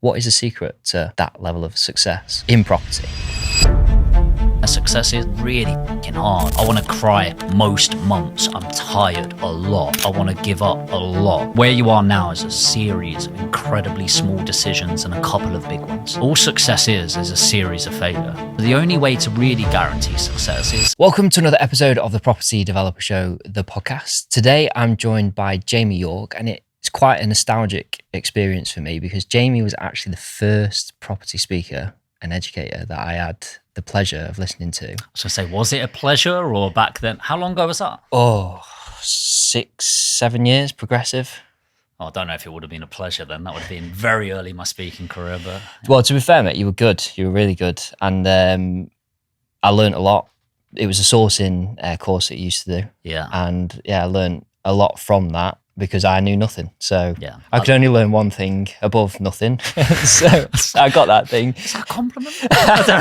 What is the secret to that level of success in property? Success is really fucking hard. I want to cry most months. I'm tired a lot. I want to give up a lot. Where you are now is a series of incredibly small decisions and a couple of big ones. All success is a series of failure. The only way to really guarantee success is... Welcome to another episode of the Property Developer Show, the podcast. Today, I'm joined by Jamie York, and it's quite a nostalgic experience for me because Jamie was actually the first property speaker and educator that I had the pleasure of listening to. I was going to say, was it a pleasure or back then? How long ago was that? 6-7 years, progressive. Oh, I don't know if it would have been a pleasure then. That would have been very early in my speaking career. But Well, to be fair, mate, you were good. You were really good. And I learned a lot. It was a sourcing course that you used to do. Yeah. And I learned a lot from that because I knew nothing. So Yeah. I could only learn one thing above nothing. So I got that thing. Is that a compliment? I don't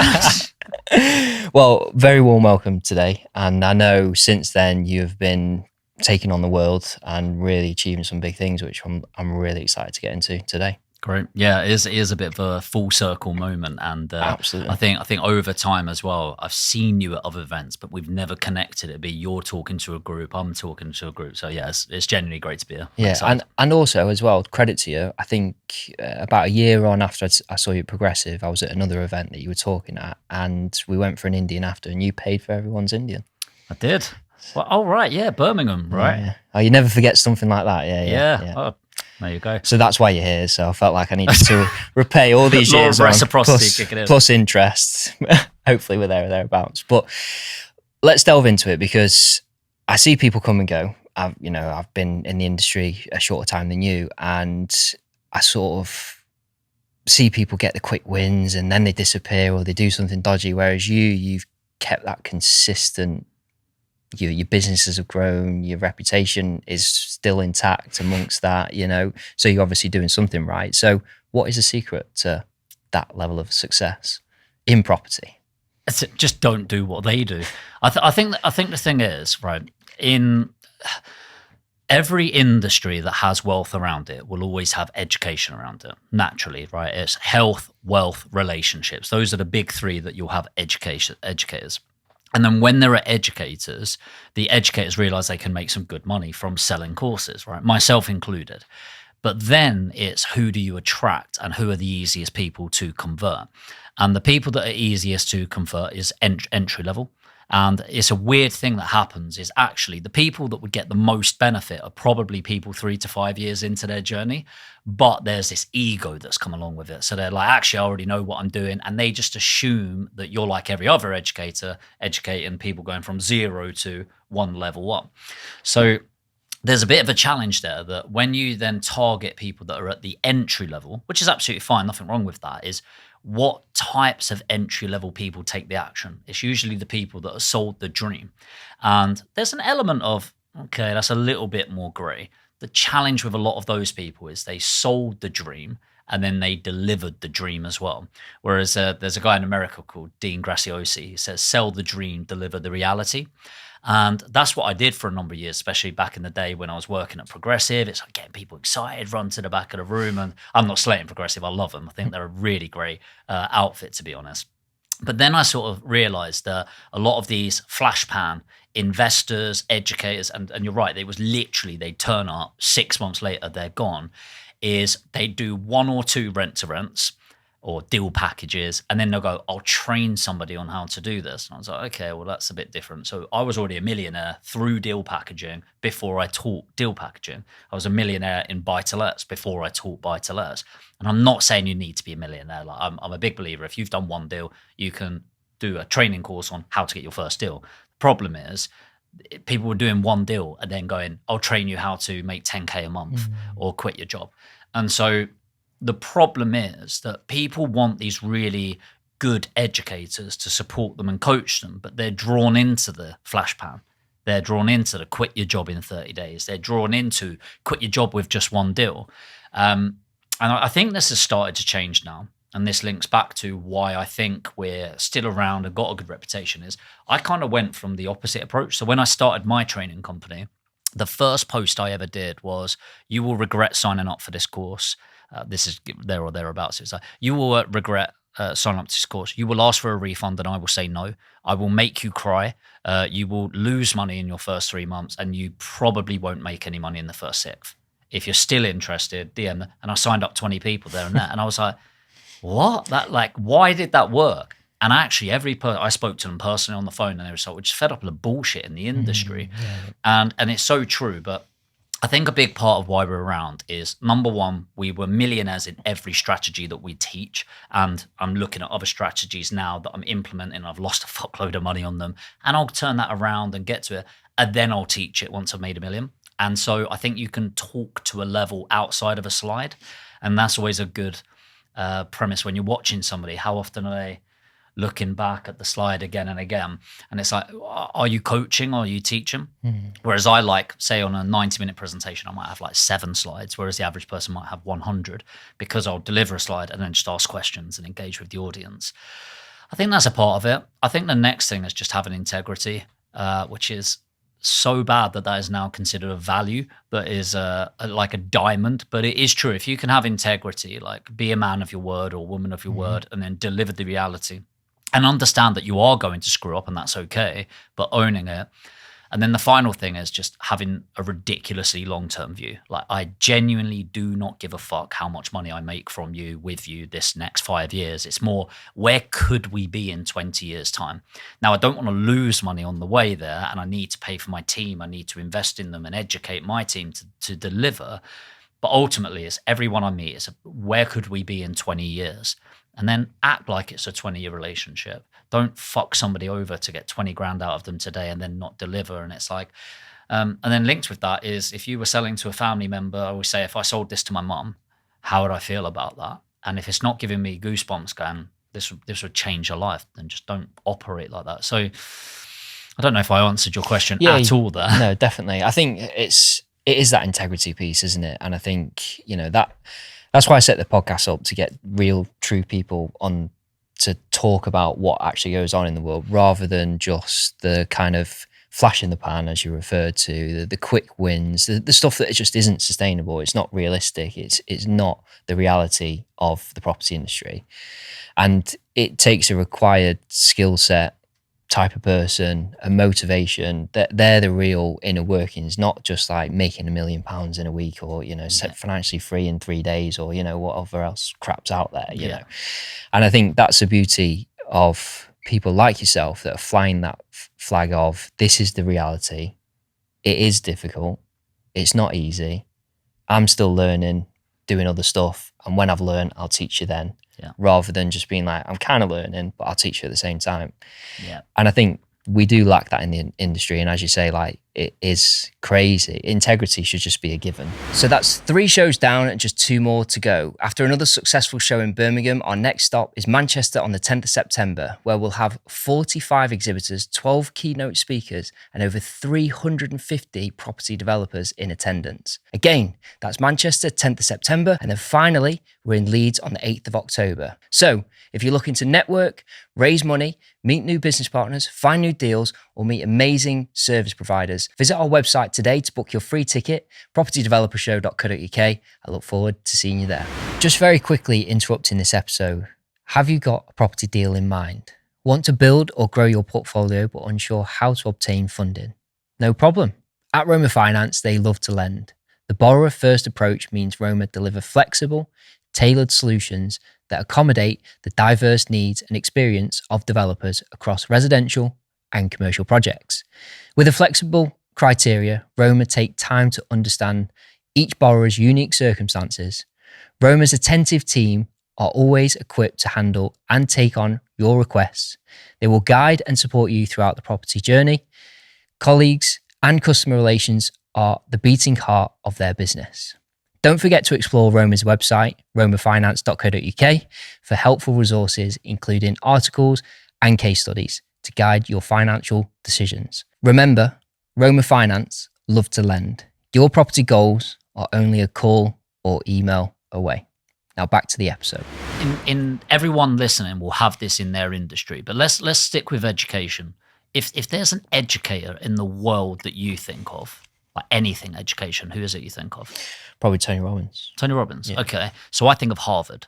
know. Well, very warm welcome today. And I know since then you've been taking on the world and really achieving some big things, which I'm really excited to get into today. Great. Yeah, it is a bit of a full circle moment. And Absolutely. I think over time as well, I've seen you at other events, but we've never connected. It'd be you're talking to a group, I'm talking to a group. So yeah, it's genuinely great to be here. Yeah, and also as well, credit to you, I think about a year on after I saw you at Progressive, I was at another event that you were talking at, and we went for an Indian after, and you paid for everyone's Indian. I did. Well, oh, right. Yeah, Birmingham, right? Yeah. Oh, you never forget something like that. Yeah. Oh, there you go. So that's why you're here. So I felt like I needed to repay all these Law years of on, reciprocity kicking in. plus interest. Hopefully we're there or thereabouts. But let's delve into it because I see people come and go. I've been in the industry a shorter time than you, and I sort of see people get the quick wins and then they disappear or they do something dodgy. Whereas you've kept that consistent. Your businesses have grown, your reputation is still intact amongst that, so you're obviously doing something right. So what is the secret to that level of success in property? Just don't do what they do. I think the thing is, right, in every industry that has wealth around it will always have education around it, naturally, right? It's health, wealth, relationships. Those are the big three that you'll have educators. And then when there are educators, the educators realize they can make some good money from selling courses, right? Myself included. But then it's who do you attract and who are the easiest people to convert? And the people that are easiest to convert is entry level. And it's a weird thing that happens is actually the people that would get the most benefit are probably people 3 to 5 years into their journey, but there's this ego that's come along with it. So they're like, actually, I already know what I'm doing. And they just assume that you're like every other educator, educating people going from 0 to 1 level up. So there's a bit of a challenge there that when you then target people that are at the entry level, which is absolutely fine, nothing wrong with that, is what types of entry-level people take the action? It's usually the people that are sold the dream. And there's an element of, okay, that's a little bit more grey. The challenge with a lot of those people is they sold the dream and then they delivered the dream as well. Whereas there's a guy in America called Dean Graziosi. He says, sell the dream, deliver the reality. And that's what I did for a number of years, especially back in the day when I was working at Progressive. It's like getting people excited, run to the back of the room. And I'm not slating Progressive. I love them. I think they're a really great outfit, to be honest. But then I sort of realized that a lot of these flash pan investors, educators, and you're right, it was literally, they turn up 6 months later, they're gone, is they do 1 or 2 rent-to-rents or deal packages, and then they'll go, I'll train somebody on how to do this. And I was like, okay, well, that's a bit different. So I was already a millionaire through deal packaging before I taught deal packaging. I was a millionaire in buy-to-lets before I taught buy-to-lets. And I'm not saying you need to be a millionaire. Like I'm a big believer. If you've done one deal, you can do a training course on how to get your first deal. The problem is people were doing one deal and then going, I'll train you how to make 10K a month or quit your job. And so the problem is that people want these really good educators to support them and coach them, but they're drawn into the flash pan. They're drawn into the quit your job in 30 days. They're drawn into quit your job with just one deal. And I think this has started to change now. And this links back to why I think we're still around and got a good reputation is I kind of went from the opposite approach. So when I started my training company, the first post I ever did was, you will regret signing up for this course. this is there or thereabouts. It's like, you will regret signing up to this course. You will ask for a refund and I will say no. I will make you cry. You will lose money in your first 3 months and you probably won't make any money in the first 6. If you're still interested, DM. And I signed up 20 people there and there. And I was like, what? Why did that work? And actually, I spoke to them personally on the phone, and they were so, we're just fed up with the bullshit in the industry. And it's so true. But I think a big part of why we're around is, number one, we were millionaires in every strategy that we teach. And I'm looking at other strategies now that I'm implementing. I've lost a fuckload of money on them. And I'll turn that around and get to it. And then I'll teach it once I've made $1 million. And so I think you can talk to a level outside of a slide. And that's always a good premise when you're watching somebody. How often are they looking back at the slide again and again? And it's like, are you coaching or are you teaching? Whereas I say on a 90-minute presentation, I might have 7 slides, whereas the average person might have 100, because I'll deliver a slide and then just ask questions and engage with the audience. I think that's a part of it. I think the next thing is just having integrity, which is so bad that is now considered a value, but is like a diamond. But it is true. If you can have integrity, be a man of your word or woman of your word, and then deliver the reality and understand that you are going to screw up and that's okay, but owning it. And then the final thing is just having a ridiculously long-term view. I genuinely do not give a fuck how much money I make from you, with you, this next 5 years. It's more, where could we be in 20 years' time? Now, I don't want to lose money on the way there, and I need to pay for my team. I need to invest in them and educate my team to deliver. But ultimately, it's everyone I meet is, where could we be in 20 years? And then act like it's a 20-year relationship. Don't fuck somebody over to get 20 grand out of them today and then not deliver. And it's like, and then linked with that is, if you were selling to a family member, I always say, if I sold this to my mum, how would I feel about that? And if it's not giving me goosebumps going, this would change your life, then just don't operate like that. So I don't know if I answered your question at all there. No, definitely. I think it is that integrity piece, isn't it? And I think, that's why I set the podcast up, to get real, true people on to talk about what actually goes on in the world, rather than just the kind of flash in the pan, as you referred to, the quick wins, the stuff that just isn't sustainable. It's not realistic. It's not the reality of the property industry. And it takes a required skill set, type of person, a motivation, that they're the real inner workings, not just making £1 million in a week, or set financially free in 3 days, or whatever else crap's out there, you know. And I think that's the beauty of people like yourself that are flying that flag of, this is the reality. It is difficult. It's not easy. I'm still learning, doing other stuff, and when I've learned, I'll teach you then. Rather than just being I'm kind of learning, but I'll teach you at the same time. And I think we do lack that in the industry. And as you say, it is crazy. Integrity should just be a given. So that's 3 shows down and just 2 more to go. After another successful show in Birmingham, our next stop is Manchester on the 10th of September, where we'll have 45 exhibitors, 12 keynote speakers, and over 350 property developers in attendance. Again, that's Manchester, 10th of September. And then finally, we're in Leeds on the 8th of October. So if you're looking to network, raise money, meet new business partners, find new deals, or meet amazing service providers, visit our website today to book your free ticket, propertydevelopershow.co.uk. I look forward to seeing you there. Just very quickly interrupting this episode, have you got a property deal in mind? Want to build or grow your portfolio but unsure how to obtain funding? No problem. At Roma Finance, they love to lend. The borrower-first approach means Roma deliver flexible, tailored solutions that accommodate the diverse needs and experience of developers across residential and commercial projects. With a flexible criteria, Roma take time to understand each borrower's unique circumstances. Roma's attentive team are always equipped to handle and take on your requests. They will guide and support you throughout the property journey. Colleagues and customer relations are the beating heart of their business. Don't forget to explore Roma's website, romafinance.co.uk, for helpful resources, including articles and case studies to guide your financial decisions. Remember, Roma Finance love to lend. Your property goals are only a call or email away. Now back to the episode. In everyone listening will have this in their industry, but let's stick with education. If there's an educator in the world that you think of, like anything education, who is it you think of? Probably Tony Robbins. Tony Robbins. Yeah. Okay. So I think of Harvard.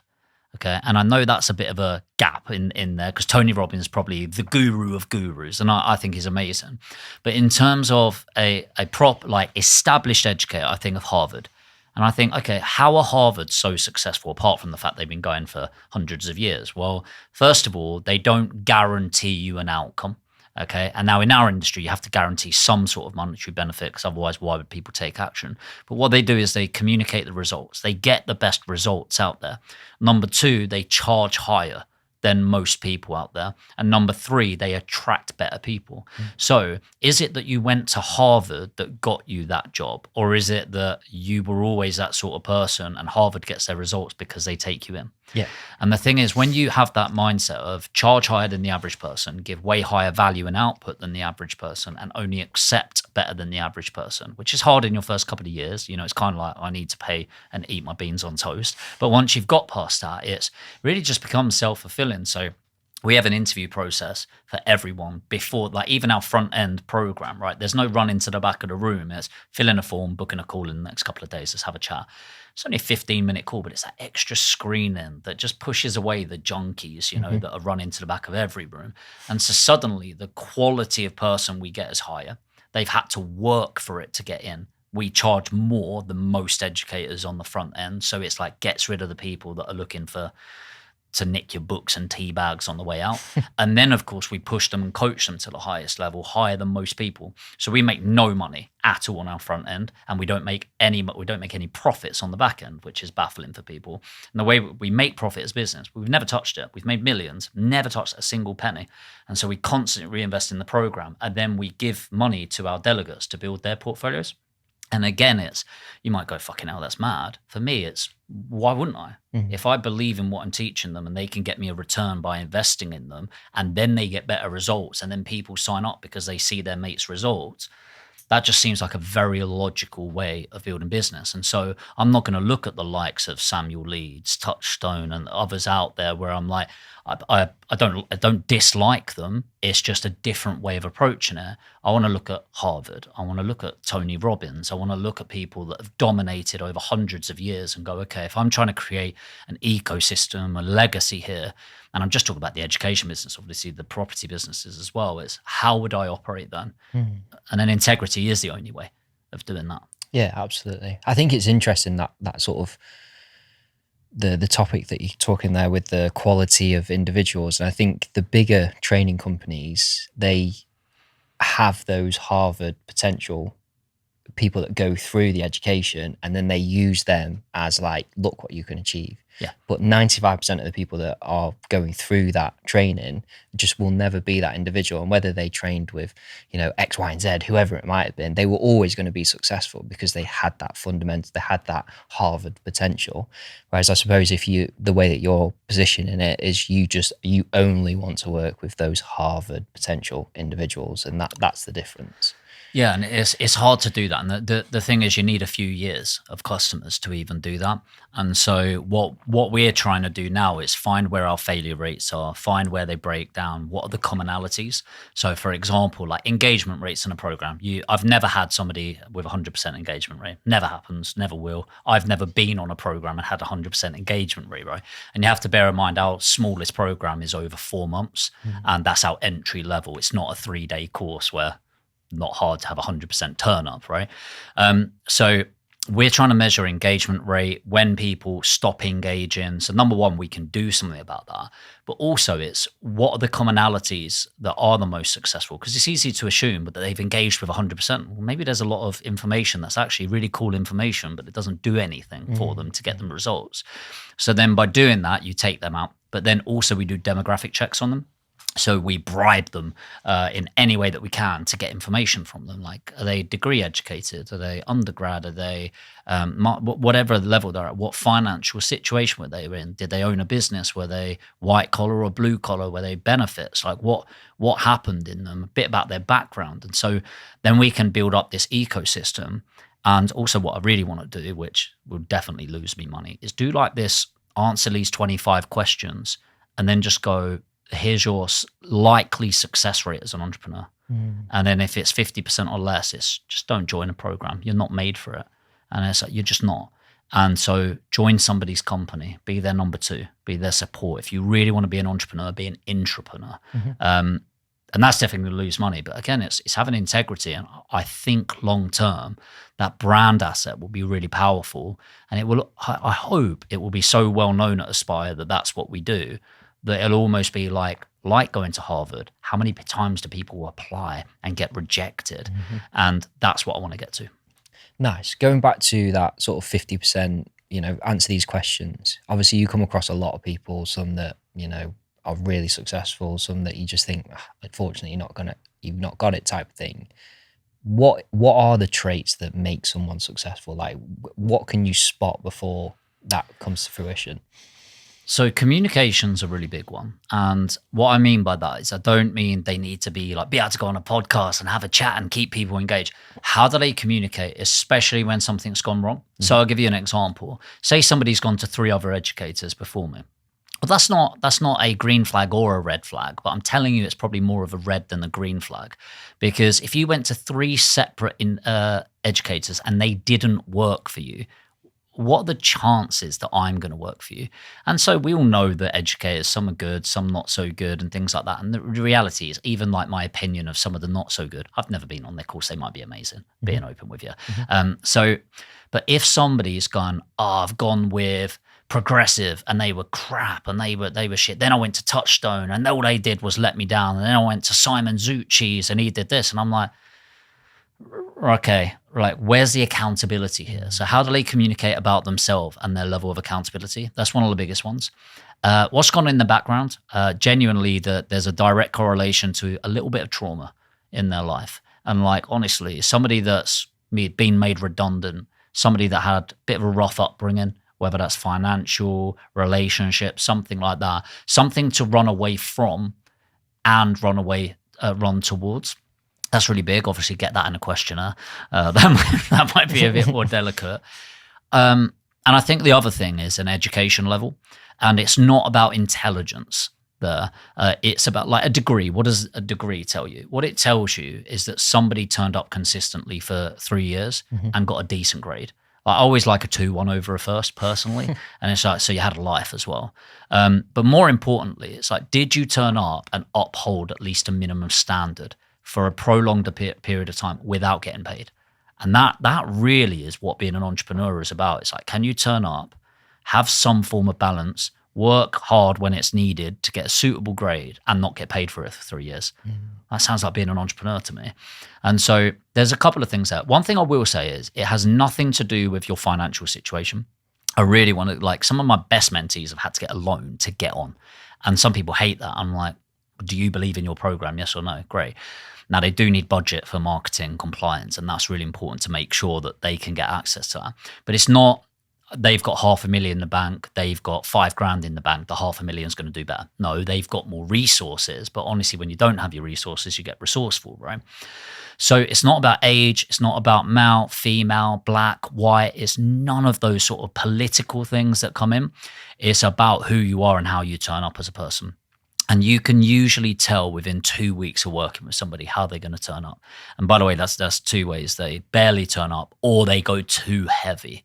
Okay. And I know that's a bit of a gap in there because Tony Robbins is probably the guru of gurus. And I think he's amazing. But in terms of a prop, like established educator, I think of Harvard. And I think, okay, how are Harvard so successful apart from the fact they've been going for hundreds of years? Well, first of all, they don't guarantee you an outcome. Okay. And now in our industry, you have to guarantee some sort of monetary benefit because otherwise, why would people take action? But what they do is they communicate the results. They get the best results out there. Number two, they charge higher than most people out there. And number three, they attract better people. So is it that you went to Harvard that got you that job? Or is it that you were always that sort of person and Harvard gets their results because they take you in? Yeah. And the thing is, when you have that mindset of charge higher than the average person, give way higher value and output than the average person, and only accept better than the average person, which is hard in your first couple of years. You know, it's kind of like, I need to pay and eat my beans on toast. But once you've got past that, it's really just becomes self-fulfilling. So we have an interview process for everyone before, like even our front end program, right? There's no run into the back of the room. It's fill in a form, book in a call in the next couple of days. Let's have a chat. It's only a 15-minute call, but it's that extra screening that just pushes away the junkies, you know, that are run into the back of every room. And so suddenly the quality of person we get is higher. They've had to work for it to get in. We charge more than most educators on the front end. So it's like gets rid of the people that are looking to nick your books and tea bags on the way out. And then, of course, we push them and coach them to the highest level, higher than most people. So we make no money at all on our front end, and we don't make any profits on the back end, which is baffling for people. And the way we make profit as business, we've never touched it. We've made millions, never touched a single penny. And so we constantly reinvest in the program, and then we give money to our delegates to build their portfolios. And again, you might go, fucking hell, that's mad. For me, it's why wouldn't I? If I believe in what I'm teaching them and they can get me a return by investing in them, and then they get better results, and then people sign up because they see their mates' results, that just seems like a very logical way of building business. And so I'm not going to look at the likes of Samuel Leeds, Touchstone, and others out there where I'm like, I don't dislike them. It's just a different way of approaching it. I want to look at Harvard. I want to look at Tony Robbins. I want to look at people that have dominated over hundreds of years and go, okay, if I'm trying to create an ecosystem, a legacy here, and I'm just talking about the education business, obviously the property businesses as well, is how would I operate then? And then integrity is the only way of doing that. Yeah, absolutely. I think it's interesting that sort of the topic that you're talking there with the quality of individuals. And I think the bigger training companies, they have those Harvard potential people that go through the education, and then they use them as like, look what you can achieve. Yeah. But 95% of the people that are going through that training just will never be that individual. And whether they trained with, you know, X, Y, and Z, whoever it might have been, they were always going to be successful because they had that fundamental, they had that Harvard potential. Whereas I suppose the way that you're positioning it is you only want to work with those Harvard potential individuals. And that's the difference. Yeah, and it's hard to do that. And the thing is, you need a few years of customers to even do that. And so what we're trying to do now is find where our failure rates are, find where they break down, what are the commonalities. So for example, like engagement rates in a program. I've never had somebody with 100% engagement rate. Never happens, never will. I've never been on a program and had 100% engagement rate, right? And you have to bear in mind our smallest program is over 4 months, and that's our entry level. It's not a 3-day course where not hard to have 100% turn up, right? So we're trying to measure engagement rate, when people stop engaging. So number one, we can do something about that. But also it's what are the commonalities that are the most successful? Because it's easy to assume that they've engaged with 100%. Well, maybe there's a lot of information that's actually really cool information, but it doesn't do anything for them to get them results. So then by doing that, you take them out. But then also we do demographic checks on them. So we bribe them in any way that we can to get information from them. Like, are they degree educated? Are they undergrad? Are they whatever level they're at? What financial situation were they in? Did they own a business? Were they white collar or blue collar? Were they benefits? Like what happened in them? A bit about their background. And so then we can build up this ecosystem. And also what I really want to do, which will definitely lose me money, is do like this, answer these 25 questions and then just go, here's your likely success rate as an entrepreneur. And then if it's 50% or less, it's just don't join a program. You're not made for it. And it's like, you're just not. And so join somebody's company, be their number two, be their support. If you really want to be an entrepreneur, be an intrapreneur. And that's definitely going to lose money. But again, it's having integrity. And I think long term, that brand asset will be really powerful. And it will, I hope it will be so well known at Aspire that that's what we do, that it'll almost be like going to Harvard. How many times do people apply and get rejected? And that's what I want to get to. Nice. Going back to that sort of 50%, answer these questions. Obviously, you come across a lot of people, some that, are really successful, some that you just think, unfortunately, you've not got it type of thing. What are the traits that make someone successful? Like, what can you spot before that comes to fruition? So communication's a really big one. And what I mean by that is I don't mean they need to be able to go on a podcast and have a chat and keep people engaged. How do they communicate, especially when something's gone wrong? So I'll give you an example. Say somebody's gone to 3 other educators before me. Well, that's not a green flag or a red flag, but I'm telling you it's probably more of a red than a green flag. Because if you went to 3 separate educators and they didn't work for you, what are the chances that I'm going to work for you? And so we all know that educators, some are good, some not so good and things like that. And the reality is, even like my opinion of some of the not so good, I've never been on their course. They might be amazing, being open with you. But if somebody's gone, I've gone with Progressive and they were crap and they were shit. Then I went to Touchstone and all they did was let me down. And then I went to Simon Zucchi's and he did this. And I'm like, okay, right, where's the accountability here? So how do they communicate about themselves and their level of accountability? That's one of the biggest ones. What's gone in the background? Genuinely, there's a direct correlation to a little bit of trauma in their life. And like, honestly, somebody that's been made redundant, somebody that had a bit of a rough upbringing, whether that's financial, relationship, something like that, something to run away from and run towards. That's really big. Obviously, get that in a questionnaire. That might be a bit more delicate. And I think the other thing is an education level. And it's not about intelligence there. It's about like a degree. What does a degree tell you? What it tells you is that somebody turned up consistently for 3 years and got a decent grade. I always like a 2-1 over a first, personally. And it's like, so you had a life as well. But more importantly, it's like, did you turn up and uphold at least a minimum standard for a prolonged period of time without getting paid? And that really is what being an entrepreneur is about. It's like, can you turn up, have some form of balance, work hard when it's needed to get a suitable grade and not get paid for it for 3 years? That sounds like being an entrepreneur to me. And so there's a couple of things there. One thing I will say is it has nothing to do with your financial situation. I really want to, like, some of my best mentees have had to get a loan to get on. And some people hate that. I'm like, do you believe in your program? Yes or no? Great. Now, they do need budget for marketing compliance, and that's really important to make sure that they can get access to that. But it's not, they've got $500,000 in the bank, they've got $5,000 in the bank, the $500,000 is going to do better. No, they've got more resources. But honestly, when you don't have your resources, you get resourceful, right? So it's not about age, it's not about male, female, black, white. It's none of those sort of political things that come in. It's about who you are and how you turn up as a person. And you can usually tell within 2 weeks of working with somebody how they're going to turn up. And by the way, that's 2 ways. They barely turn up or they go too heavy.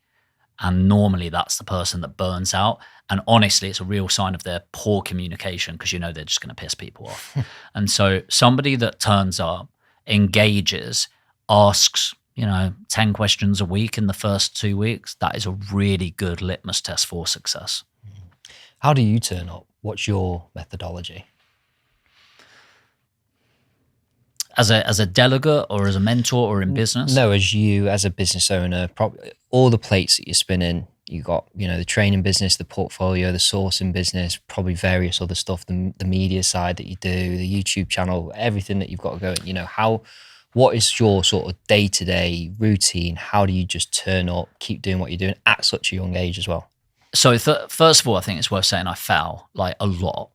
And normally that's the person that burns out. And honestly, it's a real sign of their poor communication because they're just going to piss people off. And so somebody that turns up, engages, asks, 10 questions a week in the first 2 weeks, that is a really good litmus test for success. How do you turn up? What's your methodology? As a delegate or as a mentor or in business? No, as you, as a business owner, probably all the plates that you're spinning. You got, the training business, the portfolio, the sourcing business, probably various other stuff, the media side that you do, the YouTube channel, everything that you've got going. What is your sort of day-to-day routine? How do you just turn up, keep doing what you're doing at such a young age as well? So first of all, I think it's worth saying I fail like a lot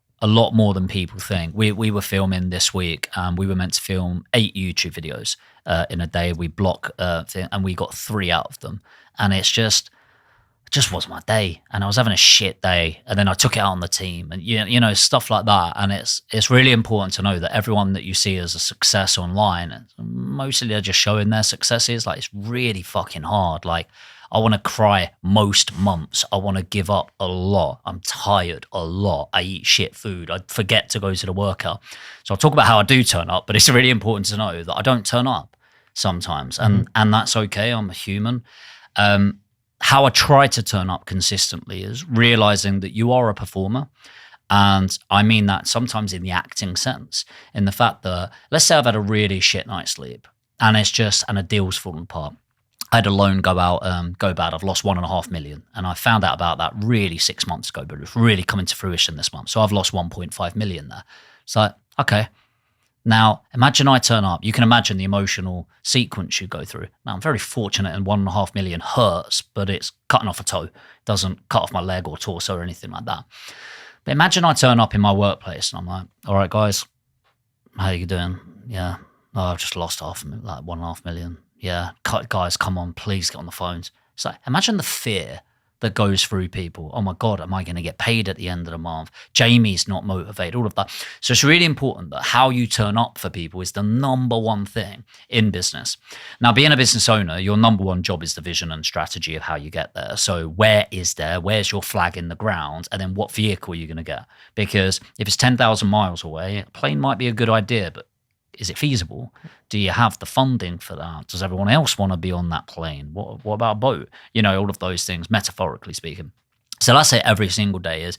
more than people think. We were filming this week. We were meant to film 8 YouTube videos in a day. We block and we got 3 out of them. And it's just just wasn't my day, and I was having a shit day, and then I took it out on the team, and stuff like that. And it's really important to know that everyone that you see as a success online, mostly they're just showing their successes. Like, it's really fucking hard. Like, I want to cry most months. I want to give up a lot. I'm tired a lot. I eat shit food. I forget to go to the workout. So I'll talk about how I do turn up, but it's really important to know that I don't turn up sometimes, and that's okay. I'm a human. How I try to turn up consistently is realizing that you are a performer. And I mean that sometimes in the acting sense, in the fact that, let's say I've had a really shit night's sleep and a deal's fallen apart. I had a loan go bad. I've lost 1.5 million. And I found out about that really 6 months ago, but it's really coming to fruition this month. So I've lost 1.5 million there. So, okay. Now, imagine I turn up. You can imagine the emotional sequence you go through. Now, I'm very fortunate, and 1.5 million hurts, but it's cutting off a toe. It doesn't cut off my leg or torso or anything like that. But imagine I turn up in my workplace and I'm like, all right, guys, how you doing? Yeah. Oh, I've just lost 1.5 million. Yeah. Guys, come on, please get on the phones. It's like, imagine the fear that goes through people. Oh my God, am I going to get paid at the end of the month? Jamie's not motivated, all of that. So it's really important that how you turn up for people is the number one thing in business. Now, being a business owner, your number one job is the vision and strategy of how you get there. So where's your flag in the ground? And then what vehicle are you going to get? Because if it's 10,000 miles away, a plane might be a good idea, but is it feasible? Do you have the funding for that? Does everyone else want to be on that plane? What about a boat? All of those things, metaphorically speaking. So let's say every single day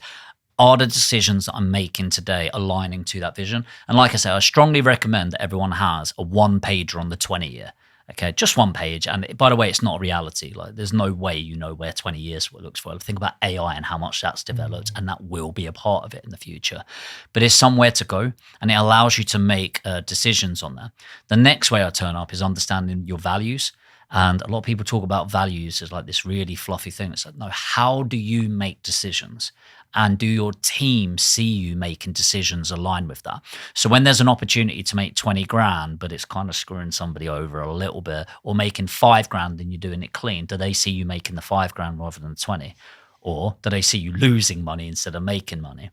are the decisions that I'm making today aligning to that vision? And like I said, I strongly recommend that everyone has a 1-pager on the 20-year. Okay, just 1 page. And by the way, it's not a reality. Like, there's no way you know where 20 years looks for. Think about AI and how much that's developed, and that will be a part of it in the future. But it's somewhere to go, and it allows you to make decisions on that. The next way I turn up is understanding your values. And a lot of people talk about values as like this really fluffy thing. It's like, no, how do you make decisions? And do your team see you making decisions aligned with that? So when there's an opportunity to make 20 grand, but it's kind of screwing somebody over a little bit, or making 5 grand and you're doing it clean, do they see you making the 5 grand rather than 20? Or do they see you losing money instead of making money?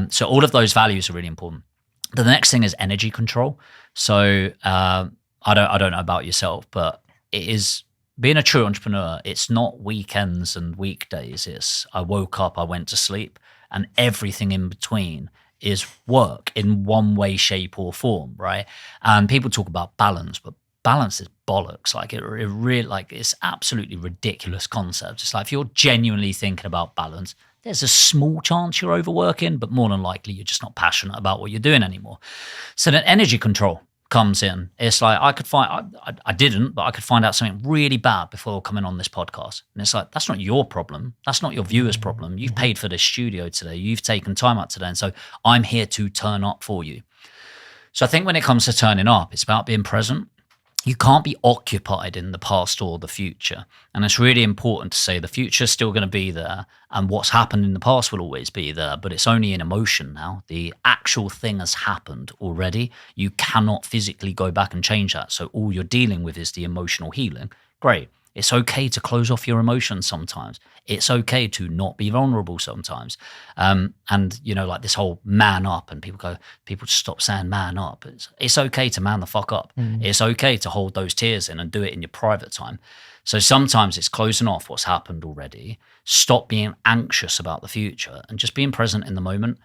So all of those values are really important. The next thing is energy control. So I don't know about yourself, but it is being a true entrepreneur. It's not weekends and weekdays. It's I woke up, I went to sleep, and everything in between is work in one way, shape, or form, right? And people talk about balance, but balance is bollocks. Like it really, like it's absolutely ridiculous concept. It's like if you're genuinely thinking about balance, there's a small chance you're overworking, but more than likely you're just not passionate about what you're doing anymore. So then energy control comes in. It's like I didn't, but I could find out something really bad before coming on this podcast. And it's like, that's not your problem. That's not your viewer's problem. You've paid for this studio today. You've taken time out today. And so I'm here to turn up for you. So I think when it comes to turning up, it's about being present. You can't be occupied in the past or the future. And it's really important to say the future is still going to be there, and what's happened in the past will always be there, but it's only in emotion now. The actual thing has happened already. You cannot physically go back and change that. So all you're dealing with is the emotional healing. Great. It's okay to close off your emotions sometimes. It's okay to not be vulnerable sometimes. And, like this whole man up, and people stop saying man up. It's okay to man the fuck up. It's okay to hold those tears in and do it in your private time. So sometimes it's closing off what's happened already. Stop being anxious about the future and just being present in the moment.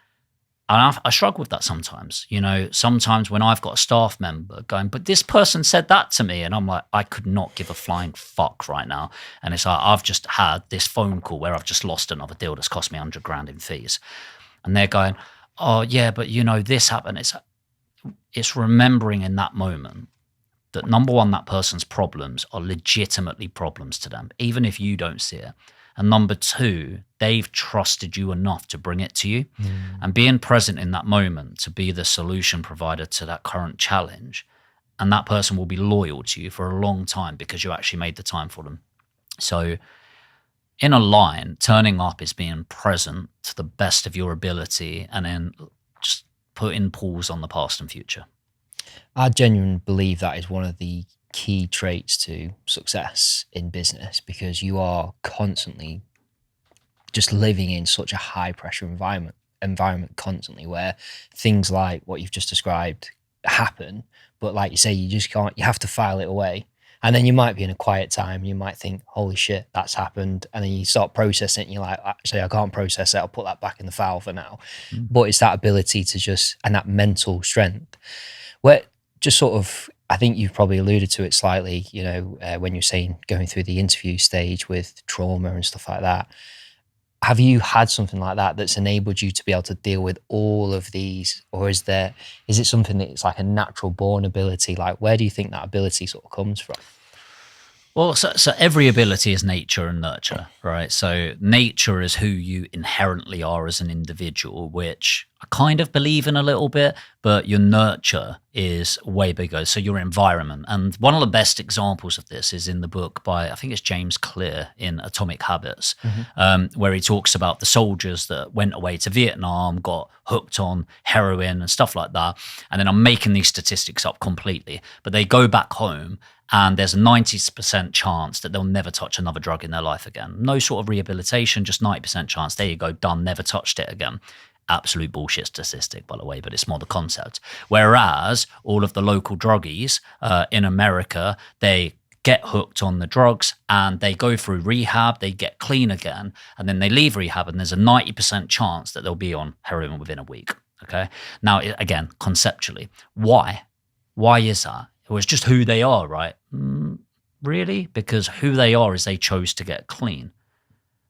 And I struggle with that sometimes. Sometimes when I've got a staff member going, but this person said that to me, and I'm like, I could not give a flying fuck right now. And it's like, I've just had this phone call where I've just lost another deal that's cost me 100 grand in fees. And they're going, oh yeah, but this happened. It's remembering in that moment that number one, that person's problems are legitimately problems to them, even if you don't see it. And number two, they've trusted you enough to bring it to you. And being present in that moment to be the solution provider to that current challenge. And that person will be loyal to you for a long time because you actually made the time for them. So in a line, turning up is being present to the best of your ability, and then just putting pause on the past and future. I genuinely believe that is one of the key traits to success in business, because you are constantly just living in such a high pressure environment constantly, where things like what you've just described happen, but like you say, you just can't, you have to file it away. And then you might be in a quiet time and you might think, holy shit, that's happened. And then you start processing it and you're like, actually, I can't process it. I'll put that back in the file for now. But it's that ability to just, and that mental strength where just sort of, I think you've probably alluded to it slightly, you know, when you're saying going through the interview stage with trauma and stuff like that. Have you had something like that that's enabled you to be able to deal with all of these, or is it something that's like a natural born ability? Like, where do you think that ability sort of comes from? Well, so every ability is nature and nurture, right? So nature is who you inherently are as an individual, which I kind of believe in a little bit, but your nurture is way bigger. So your environment. And one of the best examples of this is in the book by, I think it's James Clear in Atomic Habits, where he talks about the soldiers that went away to Vietnam, got hooked on heroin and stuff like that. And then I'm making these statistics up completely, but they go back home and there's a 90% chance that they'll never touch another drug in their life again. No sort of rehabilitation, just 90% chance. There you go, done, never touched it again. Absolute bullshit statistic, by the way, but it's more the concept. Whereas all of the local druggies in America, they get hooked on the drugs and they go through rehab, they get clean again, and then they leave rehab and there's a 90% chance that they'll be on heroin within a week. Okay. Now, again, conceptually, why? Why is that? It was just who they are, right? Really? Because who they are is they chose to get clean.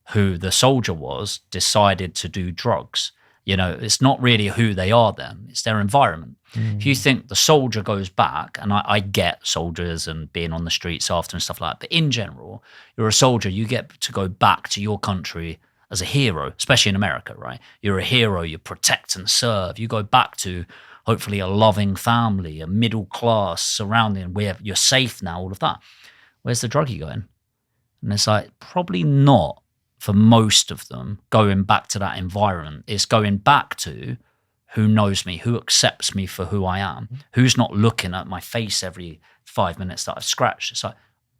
Who the soldier was decided to do drugs. You know, it's not really who they are then, it's their environment. If you think the soldier goes back, and I get soldiers and being on the streets after and stuff like that, but in general, you're a soldier, you get to go back to your country as a hero, especially in America, right? You're a hero, you protect and serve. You go back to hopefully a loving family, a middle class surrounding where you're safe now, all of that. Where's the druggie going? And it's like, probably not for most of them going back to that environment. It's going back to who knows me, who accepts me for who I am, who's not looking at my face every 5 minutes that I've scratched. It's like,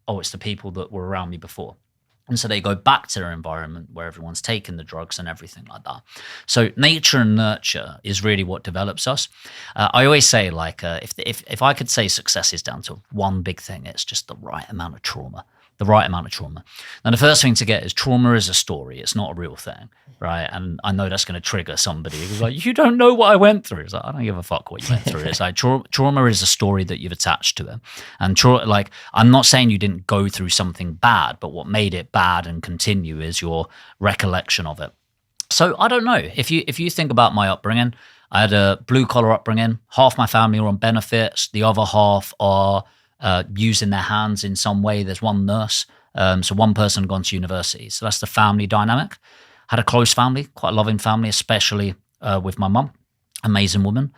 oh, it's the people that were around me before. And so they go back to their environment where everyone's taking the drugs and everything like that. So nature and nurture is really what develops us. I always say, like, if I could say success is down to one big thing, it's just the right amount of trauma. The right amount of trauma. Now, the first thing to get is trauma is a story. It's not a real thing, right? And I know that's going to trigger somebody who's like, you don't know what I went through. It's like, I don't give a fuck what you went through. It's like trauma is a story that you've attached to it. And like, I'm not saying you didn't go through something bad, but what made it bad and continue is your recollection of it. So I don't know. If you think about my upbringing, I had a blue collar upbringing. Half my family are on benefits. The other half are using their hands in some way. There's one nurse, so one person gone to university. So that's the family dynamic. Had a close family, quite a loving family, especially with my mum, amazing woman.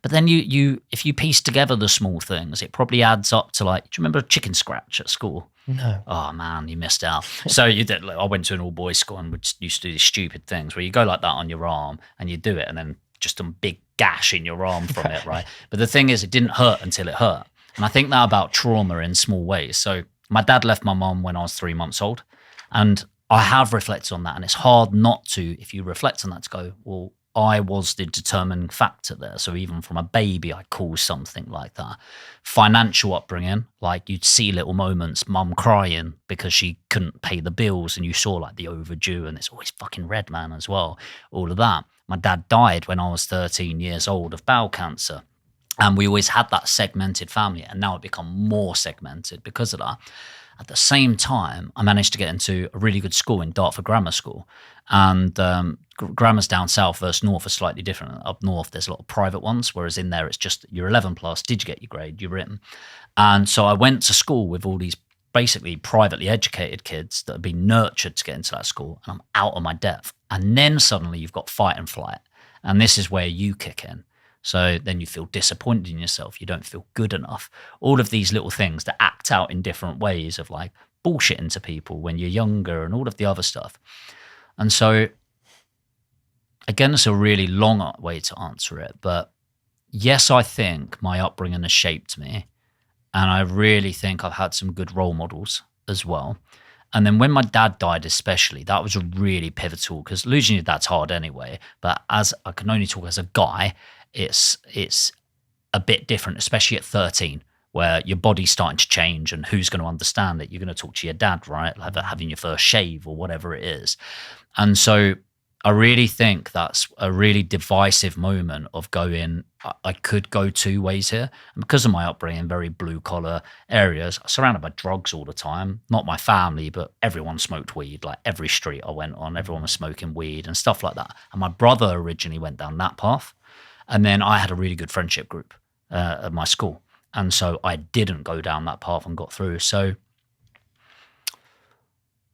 But then if you piece together the small things, it probably adds up to, like, do you remember a chicken scratch at school? No. Oh man, you missed out. So you did. I went to an all boys school and we used to do these stupid things where you go like that on your arm and you do it, and then just a big gash in your arm from it, right? But the thing is, it didn't hurt until it hurt. And I think that about trauma in small ways. So my dad left my mum when I was 3 months old. And I have reflected on that. And it's hard not to, if you reflect on that, to go, well, I was the determining factor there. So even from a baby, I caused something like that. Financial upbringing, like you'd see little moments, mum crying because she couldn't pay the bills, and you saw like the overdue, and it's always fucking red, man, as well. All of that. My dad died when I was 13 years old of bowel cancer. And we always had that segmented family, and now it become more segmented because of that. At the same time, I managed to get into a really good school in Dartford Grammar School. And grammars down south versus north are slightly different. Up north, there's a lot of private ones, whereas in there, it's just you're 11 plus. Did you get your grade? You're written. And so I went to school with all these basically privately educated kids that have been nurtured to get into that school, and I'm out of my depth. And then suddenly you've got fight and flight. And this is where you kick in. So then you feel disappointed in yourself. You don't feel good enough. All of these little things that act out in different ways of like bullshitting to people when you're younger and all of the other stuff. And so, again, it's a really long way to answer it. But yes, I think my upbringing has shaped me. And I really think I've had some good role models as well. And then when my dad died, especially, that was really pivotal, because losing your dad's hard anyway. But as I can only talk as a guy, it's a bit different, especially at 13, where your body's starting to change, and who's going to understand it? You're going to talk to your dad, right? Like having your first shave or whatever it is. And so I really think that's a really divisive moment of going, I could go two ways here. And because of my upbringing, very blue collar areas, surrounded by drugs all the time, not my family, but everyone smoked weed. Like every street I went on, everyone was smoking weed and stuff like that. And my brother originally went down that path. And then I had a really good friendship group at my school. And so I didn't go down that path and got through. So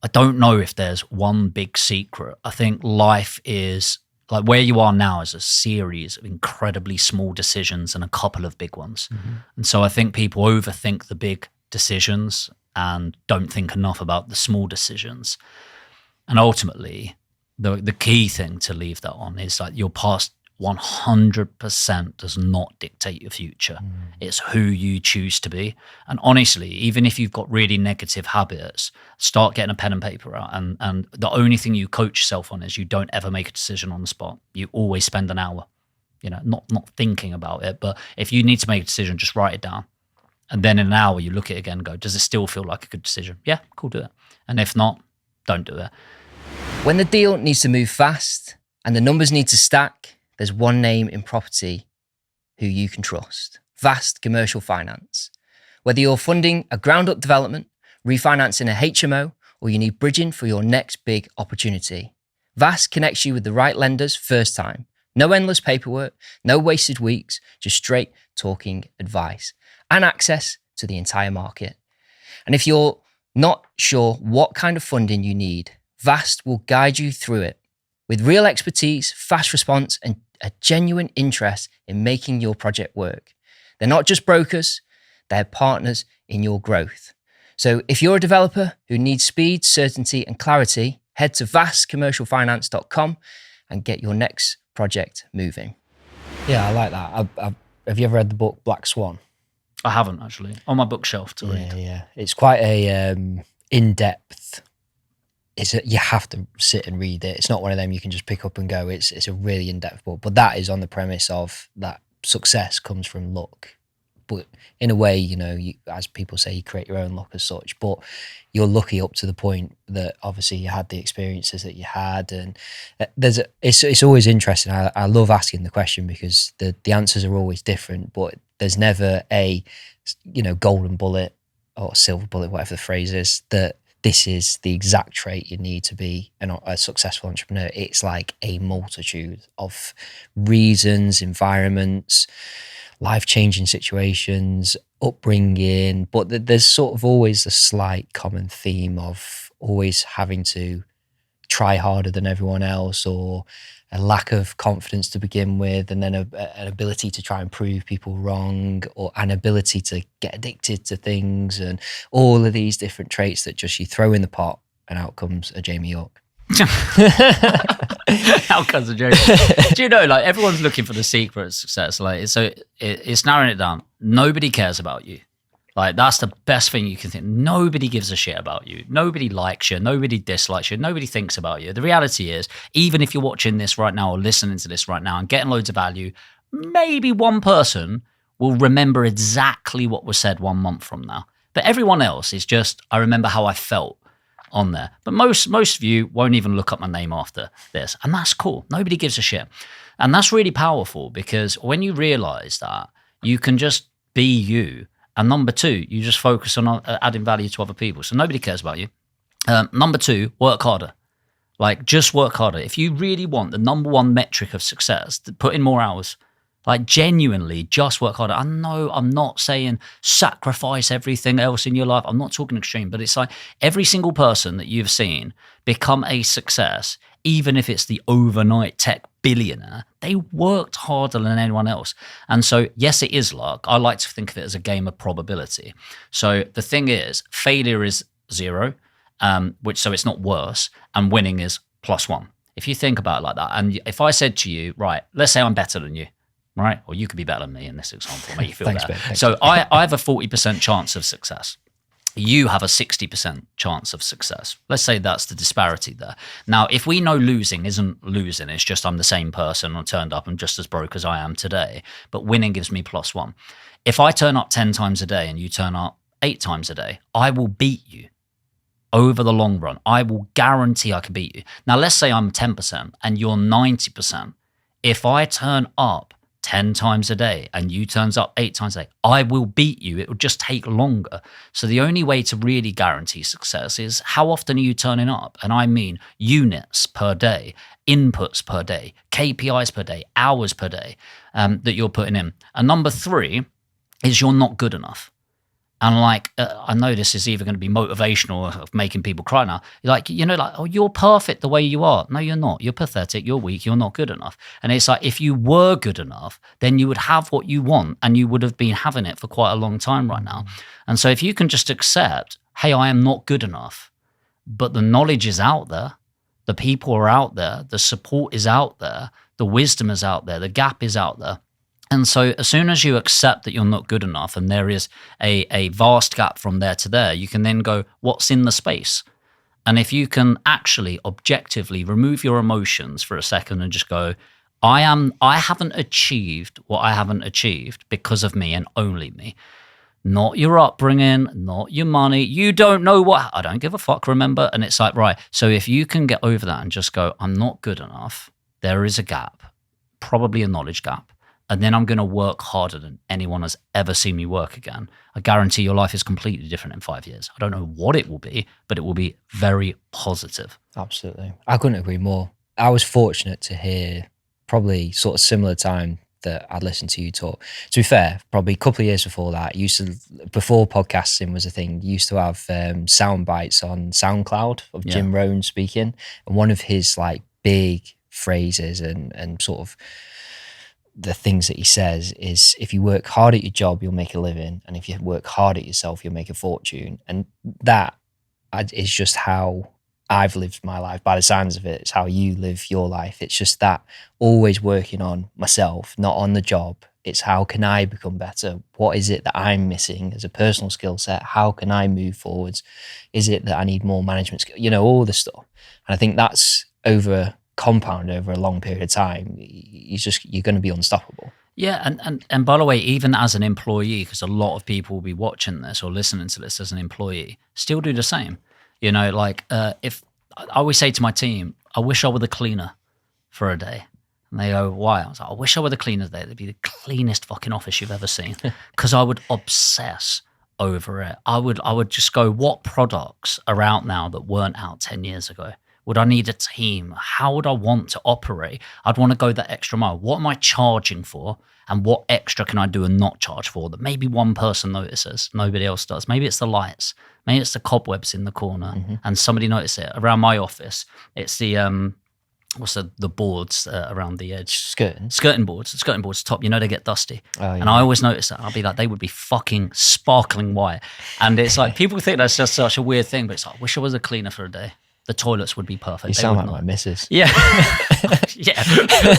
I don't know if there's one big secret. I think life is like where you are now is a series of incredibly small decisions and a couple of big ones. Mm-hmm. And so I think people overthink the big decisions and don't think enough about the small decisions. And ultimately, the key thing to leave that on is like your past 100% does not dictate your future. It's who you choose to be. And honestly, even if you've got really negative habits, start getting a pen and paper out. And the only thing you coach yourself on is you don't ever make a decision on the spot. You always spend an hour, not thinking about it. But if you need to make a decision, just write it down. And then in an hour, you look at it again and go, does it still feel like a good decision? Yeah, cool, do it. And if not, don't do it. When the deal needs to move fast and the numbers need to stack, there's one name in property who you can trust: Vast Commercial Finance. Whether you're funding a ground-up development, refinancing a HMO, or you need bridging for your next big opportunity, Vast connects you with the right lenders first time. No endless paperwork, no wasted weeks, just straight talking advice and access to the entire market. And if you're not sure what kind of funding you need, Vast will guide you through it with real expertise, fast response, and a genuine interest in making your project work. They're not just brokers, they're partners in your growth. So if you're a developer who needs speed, certainty, and clarity, head to vastcommercialfinance.com and get your next project moving. Yeah, I like that. Have you ever read the book Black Swan? I haven't, actually. On my bookshelf to read. Yeah. It's quite a in-depth. You have to sit and read it. It's not one of them you can just pick up and go. It's a really in-depth book. But that is on the premise of that success comes from luck. But in a way, you, as people say, you create your own luck as such. But you're lucky up to the point that obviously you had the experiences that you had. And it's always interesting. I love asking the question because the answers are always different. But there's never a golden bullet or silver bullet, whatever the phrase is, that this is the exact trait you need to be a successful entrepreneur. It's like a multitude of reasons, environments, life-changing situations, upbringing, but there's sort of always a slight common theme of always having to try harder than everyone else, or a lack of confidence to begin with, and then an ability to try and prove people wrong, or an ability to get addicted to things, and all of these different traits that just you throw in the pot and out comes a Jamie York. Out comes a Jamie. Do you know, like, everyone's looking for the secret of success. Like, so it's narrowing it down. Nobody cares about you. Like, that's the best thing you can think. Nobody gives a shit about you. Nobody likes you. Nobody dislikes you. Nobody thinks about you. The reality is, even if you're watching this right now or listening to this right now and getting loads of value, maybe one person will remember exactly what was said 1 month from now. But everyone else is just, I remember how I felt on there. But most of you won't even look up my name after this. And that's cool. Nobody gives a shit. And that's really powerful, because when you realize that, you can just be you. And number two, you just focus on adding value to other people. So nobody cares about you. Number two, work harder. Like, just work harder. If you really want the number one metric of success, put in more hours. Like, genuinely, just work harder. I know I'm not saying sacrifice everything else in your life. I'm not talking extreme, but it's like every single person that you've seen become a success, even if it's the overnight tech billionaire, they worked harder than anyone else. And so, yes, it is luck. I like to think of it as a game of probability. So the thing is, failure is 0, so it's not worse, and winning is +1. If you think about it like that, and if I said to you, right, let's say I'm better than you, right? Or you could be better than me in this example, make you feel better. Thanks, so I have a 40% chance of success. you have a 60% chance of success. Let's say that's the disparity there. Now, if we know losing isn't losing, it's just I'm the same person, I turned up, I'm just as broke as I am today, but winning gives me +1. If I turn up 10 times a day and you turn up 8 times a day, I will beat you over the long run. I will guarantee I can beat you. Now, let's say I'm 10% and you're 90%. If I turn up 10 times a day and you turns up 8 times a day, I will beat you. It will just take longer. So the only way to really guarantee success is how often are you turning up? And I mean units per day, inputs per day, KPIs per day, hours per day that you're putting in. And number 3 is you're not good enough. And like, I know this is either going to be motivational or of making people cry now. Like, oh, you're perfect the way you are. No, you're not. You're pathetic. You're weak. You're not good enough. And it's like, if you were good enough, then you would have what you want and you would have been having it for quite a long time right now. And so if you can just accept, hey, I am not good enough, but the knowledge is out there. The people are out there. The support is out there. The wisdom is out there. The gap is out there. And so as soon as you accept that you're not good enough and there is a vast gap from there to there, you can then go, what's in the space? And if you can actually objectively remove your emotions for a second and just go, I haven't achieved what I haven't achieved because of me and only me. Not your upbringing, not your money. You don't know what, I don't give a fuck, remember? And it's like, right. So if you can get over that and just go, I'm not good enough, there is a gap, probably a knowledge gap. And then I'm going to work harder than anyone has ever seen me work again. I guarantee your life is completely different in 5 years. I don't know what it will be, but it will be very positive. Absolutely. I couldn't agree more. I was fortunate to hear probably sort of similar time that I'd listened to you talk. To be fair, probably a couple of years before that, before podcasting was a thing, used to have sound bites on SoundCloud of Jim Rohn speaking. And one of his like big phrases and sort of the things that he says is, if you work hard at your job, you'll make a living. And if you work hard at yourself, you'll make a fortune. And that is just how I've lived my life. By the signs of it, it's how you live your life. It's just that always working on myself, not on the job. It's how can I become better? What is it that I'm missing as a personal skill set? How can I move forwards? Is it that I need more management skill? All the stuff. And I think that's compound over a long period of time. You're going to be unstoppable. Yeah, and by the way, even as an employee, because a lot of people will be watching this or listening to this as an employee, still do the same. If I always say to my team, I wish I were the cleaner for a day. And they go, why? I was like, I wish I were the cleaner today. It'd be the cleanest fucking office you've ever seen. Because I would obsess over it. I would just go, what products are out now that weren't out 10 years ago? Would I need a team? How would I want to operate? I'd want to go that extra mile. What am I charging for? And what extra can I do and not charge for that maybe one person notices, nobody else does? Maybe it's the lights. Maybe it's the cobwebs in the corner and somebody noticed it. Around my office, it's the the boards around the edge? Skirting boards. The skirting boards top, they get dusty. Oh, yeah. And I always notice that. I'll be like, they would be fucking sparkling white. And it's like, people think that's just such a weird thing, but it's like, I wish I was a cleaner for a day. The toilets would be perfect. You sound like my missus. Yeah. Yeah.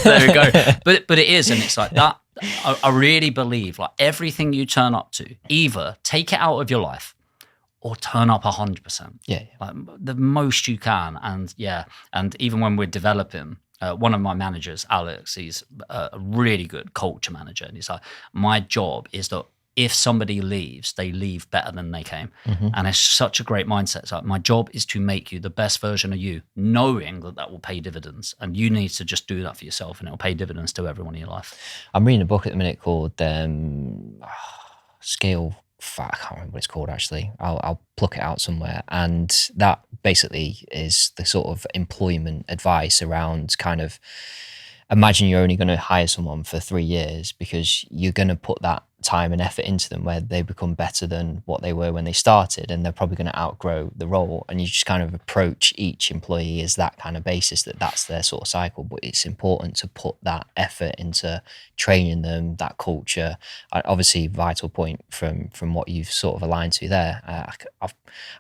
There we go. But it is. And it's like that. I really believe like everything you turn up to, either take it out of your life or turn up 100%. Yeah. Like the most you can. And and even when we're developing, one of my managers, Alex, he's a really good culture manager. And he's like, my job is that if somebody leaves, they leave better than they came. And it's such a great mindset. It's like, my job is to make you the best version of you, knowing that will pay dividends. And you need to just do that for yourself and it'll pay dividends to everyone in your life. I'm reading a book at the minute called Scale Fat. I can't remember what it's called actually. I'll pluck it out somewhere. And that basically is the sort of employment advice around kind of, imagine you're only going to hire someone for 3 years because you're going to put that time and effort into them where they become better than what they were when they started, and they're probably going to outgrow the role. And you just kind of approach each employee as that kind of basis, that's their sort of cycle. But it's important to put that effort into training them, that culture. Obviously, vital point from what you've sort of aligned to there.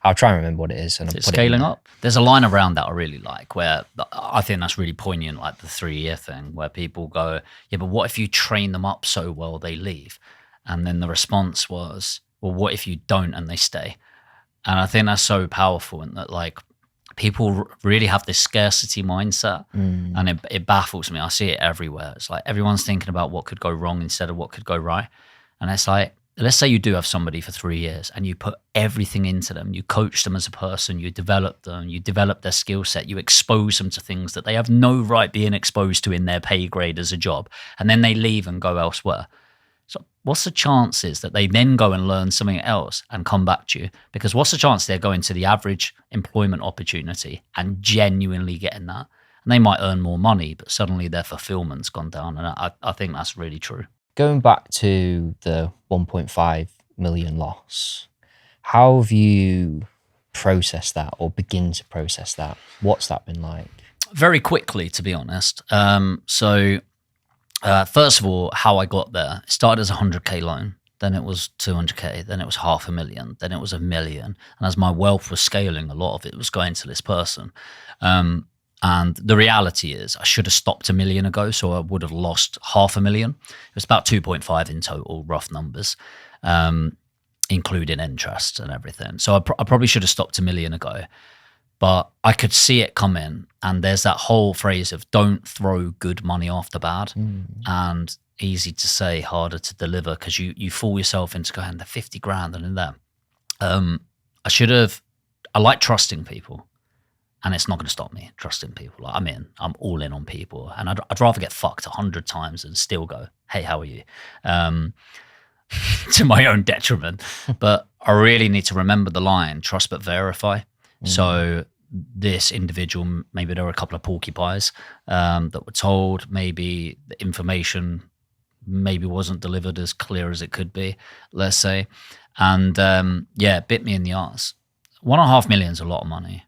I'll try and remember what it is. And it's scaling up. There's a line around that I really like where I think that's really poignant, like the 3-year thing, where people go, yeah, but what if you train them up so well they leave? And then the response was, well, what if you don't and they stay? And I think that's so powerful, in that like people really have this scarcity mindset, and it baffles me. I see it everywhere. It's like everyone's thinking about what could go wrong instead of what could go right. And it's like, let's say you do have somebody for 3 years and you put everything into them. You coach them as a person, you develop them, you develop their skill set, you expose them to things that they have no right being exposed to in their pay grade as a job. And then they leave and go elsewhere. So what's the chances that they then go and learn something else and come back to you? Because what's the chance they're going to the average employment opportunity and genuinely getting that? And they might earn more money, but suddenly their fulfillment's gone down. And I think that's really true. Going back to the 1.5 million loss, how have you processed that or begin to process that? What's that been like? Very quickly, to be honest. First of all, how I got there, it started as a 100K loan. Then it was 200K. Then it was 500,000. Then it was 1 million. And as my wealth was scaling, a lot of it was going to this person. And the reality is I should have stopped 1 million ago, so I would have lost 500,000. It was about 2.5 in total, rough numbers, including interest and everything. So I probably should have stopped 1 million ago. But I could see it coming, and there's that whole phrase of don't throw good money after bad. And easy to say, harder to deliver, because you fool yourself into going, the 50 grand and in there. I like trusting people, and it's not going to stop me trusting people. Like, I'm all in on people, and I'd rather get fucked 100 times and still go, hey, how are you? To my own detriment. But I really need to remember the line, trust but verify. So this individual, maybe there were a couple of porcupines that were told, maybe the information maybe wasn't delivered as clear as it could be, let's say. And it bit me in the arse. 1.5 million is a lot of money,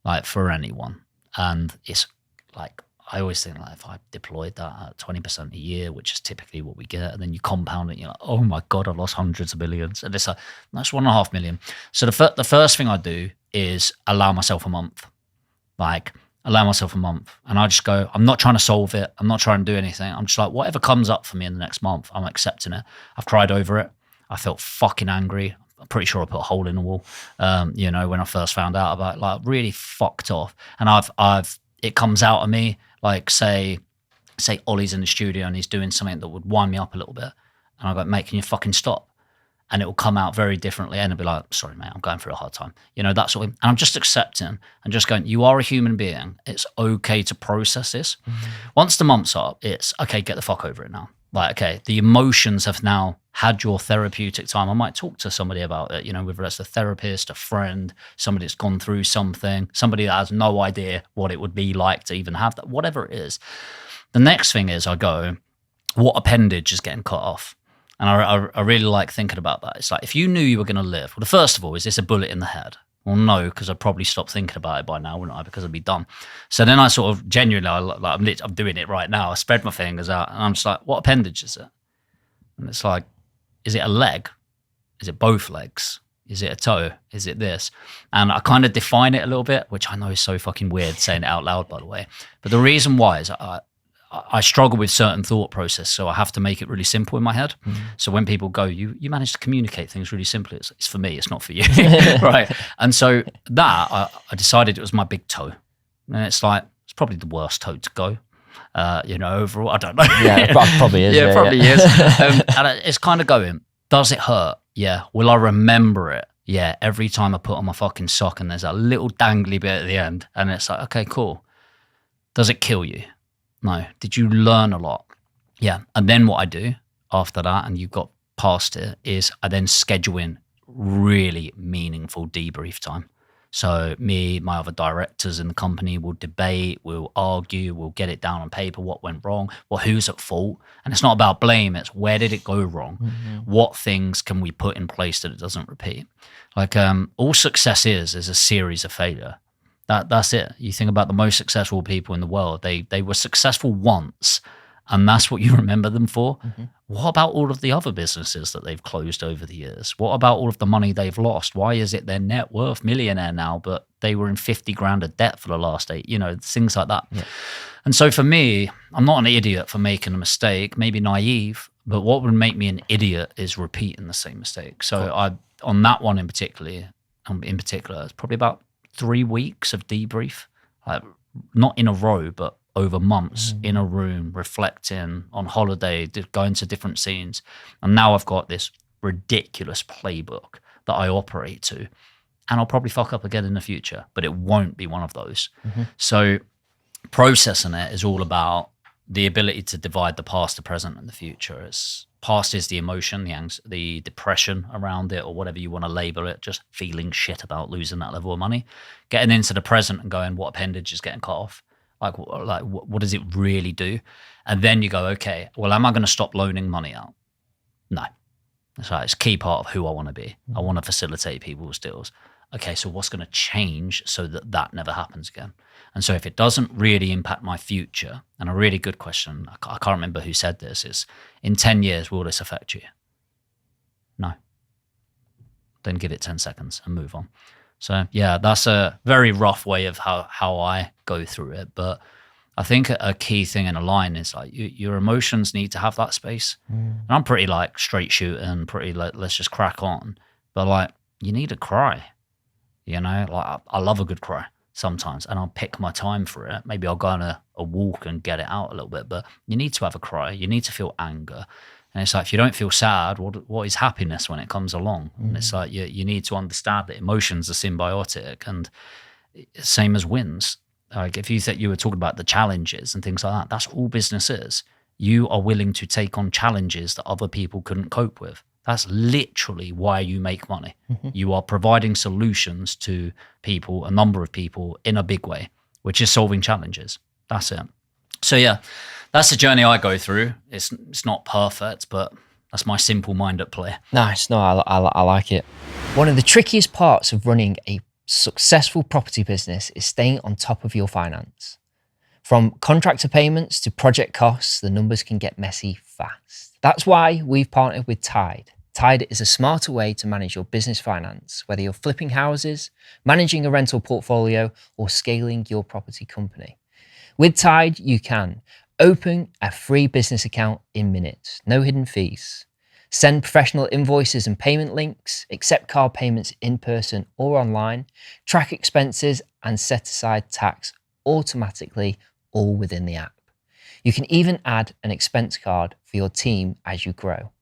like, for anyone. And it's like, I always think, like, if I deployed that at 20% a year, which is typically what we get, and then you compound it, you're like, oh my God, I lost hundreds of millions. And it's like, that's 1.5 million. So the first thing I do is allow myself a month. Like, allow myself a month. And I just go, I'm not trying to solve it. I'm not trying to do anything. I'm just like, whatever comes up for me in the next month, I'm accepting it. I've cried over it. I felt fucking angry. I'm pretty sure I put a hole in the wall, when I first found out about it, like, really fucked off. And it comes out of me, like, say Ollie's in the studio and he's doing something that would wind me up a little bit. And I go, mate, can you fucking stop? And it will come out very differently, and it'll be like, sorry, mate, I'm going through a hard time. That sort of, and I'm just accepting and just going, you are a human being. It's okay to process this. Once the month's up, it's, okay, get the fuck over it now. Like, okay, the emotions have now had your therapeutic time. I might talk to somebody about it, whether it's a therapist, a friend, somebody that's gone through something, somebody that has no idea what it would be like to even have that, whatever it is. The next thing is I go, what appendage is getting cut off? And I really like thinking about that. It's like, if you knew you were going to live, well, the first of all, is this a bullet in the head? Well, no, because I'd probably stop thinking about it by now, wouldn't I? Because I'd be done. So then I sort of genuinely, I'm doing it right now. I spread my fingers out, and I'm just like, what appendage is it? And it's like, is it a leg? Is it both legs? Is it a toe? Is it this? And I kind of define it a little bit, which I know is so fucking weird saying it out loud, by the way. But the reason why is I struggle with certain thought process, so I have to make it really simple in my head. So when people go, you manage to communicate things really simply, it's for me, it's not for you. Right. And so that, I decided it was my big toe. And it's like, it's probably the worst toe to go, overall. I don't know. Yeah, it probably is. Yeah, probably is. And it's kind of going, does it hurt? Yeah. Will I remember it? Yeah. Every time I put on my fucking sock and there's a little dangly bit at the end, and it's like, okay, cool. Does it kill you? No. Did you learn a lot? Yeah. And then what I do after that, and you've got past it, is I then schedule in really meaningful debrief time. So me, my other directors in the company will debate, we'll argue, we'll get it down on paper, what went wrong, who's at fault. And it's not about blame, it's where did it go wrong? What things can we put in place that it doesn't repeat? Like, all success is a series of failure. That's it. You think about the most successful people in the world, they were successful once, and that's what you remember them for. What about all of the other businesses that they've closed over the years? What about all of the money they've lost? Why is it their net worth millionaire now, but they were in 50 grand of debt for the last 8, things like that. Yeah. And so for me, I'm not an idiot for making a mistake, maybe naive, but what would make me an idiot is repeating the same mistake. So on that one in particular, in particular, it's probably about 3 weeks of debrief, like not in a row, but over months in a room, reflecting on holiday, going to different scenes. And now I've got this ridiculous playbook that I operate to, and I'll probably fuck up again in the future, but it won't be one of those. So processing it is all about the ability to divide the past, the present, and the future. Past is the emotion, the depression around it, or whatever you want to label it, just feeling shit about losing that level of money. Getting into the present and going, what appendage is getting cut off? Like what does it really do? And then you go, okay, well, am I going to stop loaning money out? No. It's a key part of who I want to be. I want to facilitate people's deals. Okay, so what's going to change so that that never happens again? And so if it doesn't really impact my future, and a really good question, I can't remember who said this, is in 10 years, will this affect you? No. Then give it 10 seconds and move on. So yeah, that's a very rough way of how I go through it. But I think a key thing in a line is like your emotions need to have that space. And I'm pretty like straight shooting, pretty like, let's just crack on. But like, you need to cry. You know, like I love a good cry sometimes, and I'll pick my time for it. Maybe I'll go on a walk and get it out a little bit, but you need to have a cry. You need to feel anger. And it's like, if you don't feel sad, what is happiness when it comes along? And it's like, you need to understand that emotions are symbiotic, and same as wins. Like if you were talking about the challenges and things like that, that's all business is. You are willing to take on challenges that other people couldn't cope with. That's literally why you make money. You are providing solutions to people, a number of people, in a big way, which is solving challenges. That's it. So yeah, that's the journey I go through. It's not perfect, but that's my simple mind at play. Nice. No, I like it. One of the trickiest parts of running a successful property business is staying on top of your finance. From contractor payments to project costs, the numbers can get messy fast. That's why we've partnered with Tide. Tide is a smarter way to manage your business finance, whether you're flipping houses, managing a rental portfolio, or scaling your property company. With Tide, you can open a free business account in minutes, no hidden fees, send professional invoices and payment links, accept card payments in person or online, track expenses, and set aside tax automatically, all within the app. You can even add an expense card for your team as you grow.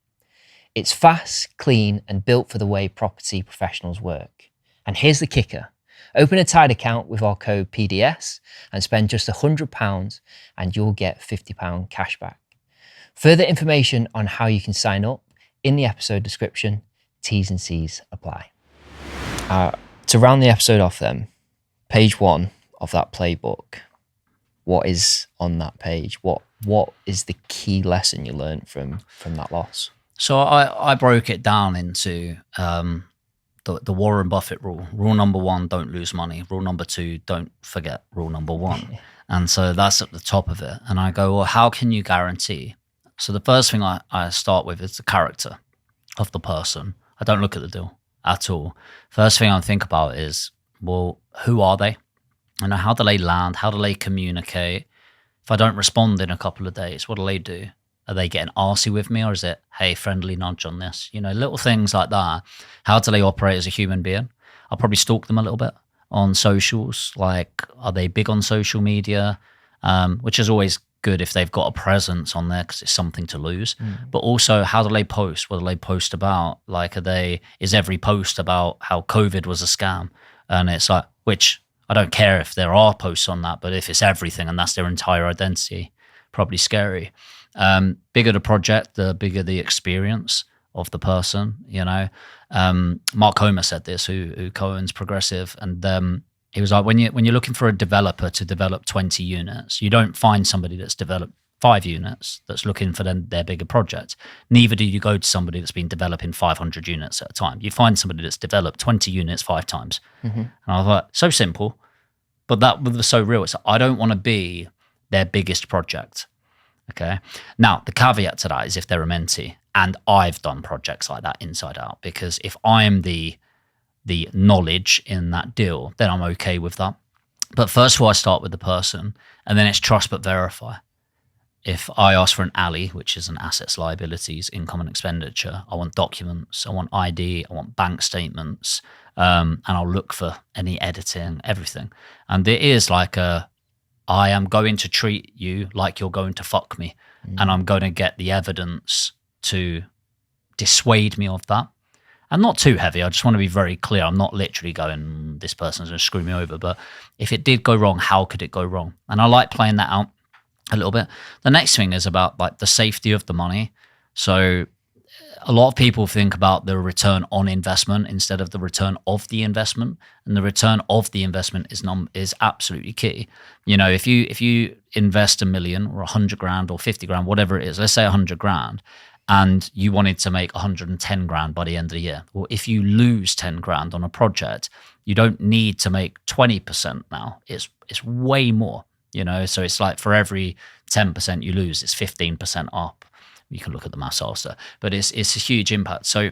It's fast, clean, and built for the way property professionals work. And here's the kicker. Open a Tide account with our code PDS and spend just £100 and you'll get £50 cash back. Further information on how you can sign up in the episode description. T's and C's apply. To round the episode off then, page 1 of that playbook, what is on that page? What is the key lesson you learned from that loss? So I broke it down into the Warren Buffett rule. Rule number 1, don't lose money. Rule number 2, don't forget rule number 1. And so that's at the top of it. And I go, well, how can you guarantee? So the first thing I start with is the character of the person. I don't look at the deal at all. First thing I think about is, well, who are they? And how do they land? How do they communicate? If I don't respond in a couple of days, what do they do? Are they getting arsey with me, or is it, hey, friendly nudge on this? You know, little things like that. How do they operate as a human being? I'll probably stalk them a little bit on socials. Like, are they big on social media? Which is always good if they've got a presence on there because it's something to lose. But also, how do they post? What do they post about? Like, is every post about how COVID was a scam? And it's like, which I don't care if there are posts on that, but if it's everything and that's their entire identity, probably scary. Bigger the project, the bigger the experience of the person, you know. Mark Homer said this, who co-owns Progressive, and he was like, when you're looking for a developer to develop 20 units, you don't find somebody that's developed 5 units that's looking for their bigger project. Neither do you go to somebody that's been developing 500 units at a time. You find somebody that's developed 20 units 5 times. And I was like, so simple, but that was so real. It's, I don't want to be their biggest project. Okay. Now, the caveat to that is if they're a mentee, and I've done projects like that inside out, because if I'm the knowledge in that deal, then I'm okay with that. But first of all, I start with the person, and then it's trust but verify. if I ask for an ALI, which is an assets, liabilities, income and expenditure, I want documents, I want ID, I want bank statements, and I'll look for any editing, everything. And it is like I am going to treat you like you're going to fuck me, and I'm going to get the evidence to dissuade me of that. And not too heavy. I just want to be very clear. I'm not literally going, this person's going to screw me over. But if it did go wrong, how could it go wrong? And I like playing that out a little bit. The next thing is about like the safety of the money. So a lot of people think about the return on investment instead of the return of the investment. And the return of the investment is absolutely key. You know, if you invest $1 million or 100 grand or 50 grand, whatever it is, let's say 100 grand, and you wanted to make 110 grand by the end of the year. Well, if you lose 10 grand on a project, you don't need to make 20% now. It's way more, you know? So it's like for every 10% you lose, it's 15% up. You can look at the maths after, but it's a huge impact. So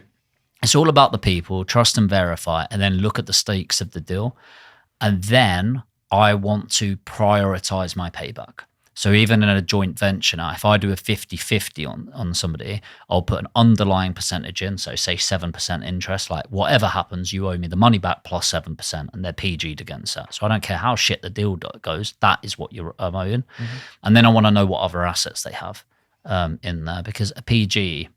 it's all about the people, trust and verify, and then look at the stakes of the deal. And then I want to prioritize my payback. So even in a joint venture now, if I do a 50-50 on somebody, I'll put an underlying percentage in. So say 7% interest, like whatever happens, you owe me the money back plus 7%, and they're PG'd against that. So I don't care how shit the deal goes, that is what you're owing. And then I want to know what other assets they have in there, because a PG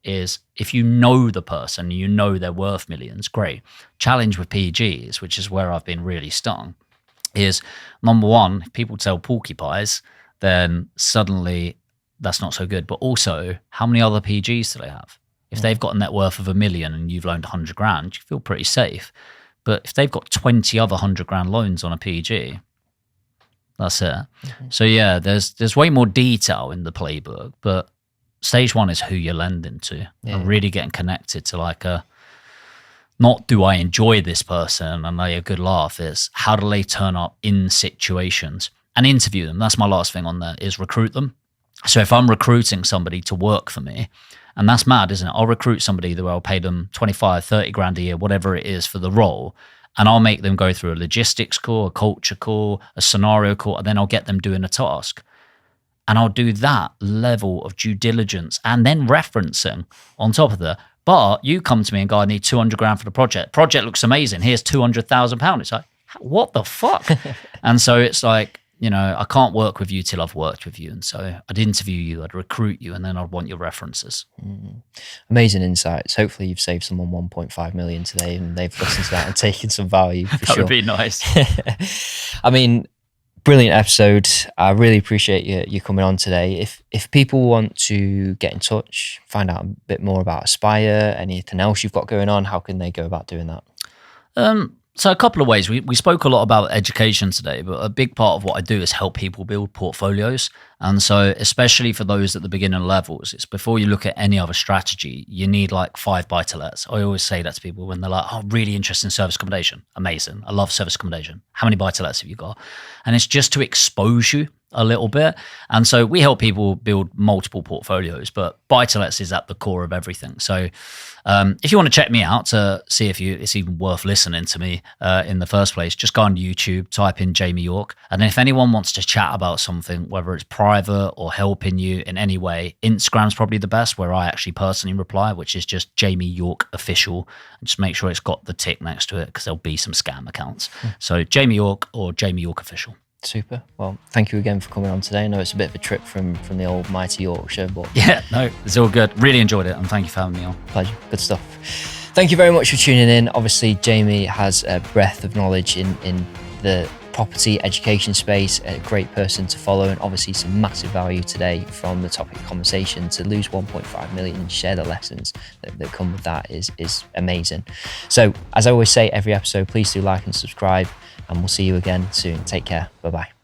is, if you know the person, you know they're worth millions, great. Challenge with PGs, which is where I've been really stung, is number one, if people sell porcupines, then suddenly that's not so good. But also, how many other PGs do they have? If they've got a net worth of $1 million and you've loaned 100 grand, you feel pretty safe. But if they've got 20 other 100 grand loans on a PG, that's it. So yeah, there's way more detail in the playbook, but stage one is who you're lending to, and really getting connected to like not do I enjoy this person and they a good laugh, is how do they turn up in situations. And interview them. That's my last thing on there, is recruit them. So if I'm recruiting somebody to work for me, and that's mad, isn't it? I'll recruit somebody that I'll pay them 25, 30 grand a year, whatever it is for the role. And I'll make them go through a logistics call, a culture call, a scenario call, and then I'll get them doing a task. And I'll do that level of due diligence and then referencing on top of that. But you come to me and go, I need 200 grand for the project. Project looks amazing. Here's £200,000. It's like, what the fuck? And so it's like, you know, I can't work with you till I've worked with you. And so I'd interview you, I'd recruit you, and then I'd want your references. Amazing insights. Hopefully you've saved someone 1.5 million today and they've listened to that and taken some value for That would be nice. I mean, brilliant episode. I really appreciate you coming on today. If people want to get in touch, find out a bit more about Aspire, anything else you've got going on, how can they go about doing that? So a couple of ways. We spoke a lot about education today, but a big part of what I do is help people build portfolios. And so especially for those at the beginner levels, it's before you look at any other strategy, you need like 5 buy-to-lets. I always say that to people when they're like, oh, really interested in service accommodation. Amazing. I love service accommodation. How many buy-to-lets have you got? And it's just to expose you a little bit. And so we help people build multiple portfolios, but buy-to-lets is at the core of everything. So if you want to check me out to see if it's even worth listening to me in the first place, just go on YouTube, type in Jamie York. And if anyone wants to chat about something, whether it's private or helping you in any way, Instagram's probably the best, where I actually personally reply, which is just Jamie York Official. And just make sure it's got the tick next to it, because there'll be some scam accounts. So Jamie York or Jamie York Official. Super. Well, thank you again for coming on today. I know it's a bit of a trip from the old mighty Yorkshire, but yeah, no, it's all good. Really enjoyed it, and thank you for having me on. Pleasure. Good stuff. Thank you very much for tuning in. Obviously, Jamie has a breadth of knowledge in the property education space, a great person to follow, and obviously some massive value today from the topic of conversation. To lose 1.5 million and share the lessons that come with that is amazing. So as I always say every episode, please do like and subscribe, and we'll see you again soon. Take care. Bye-bye.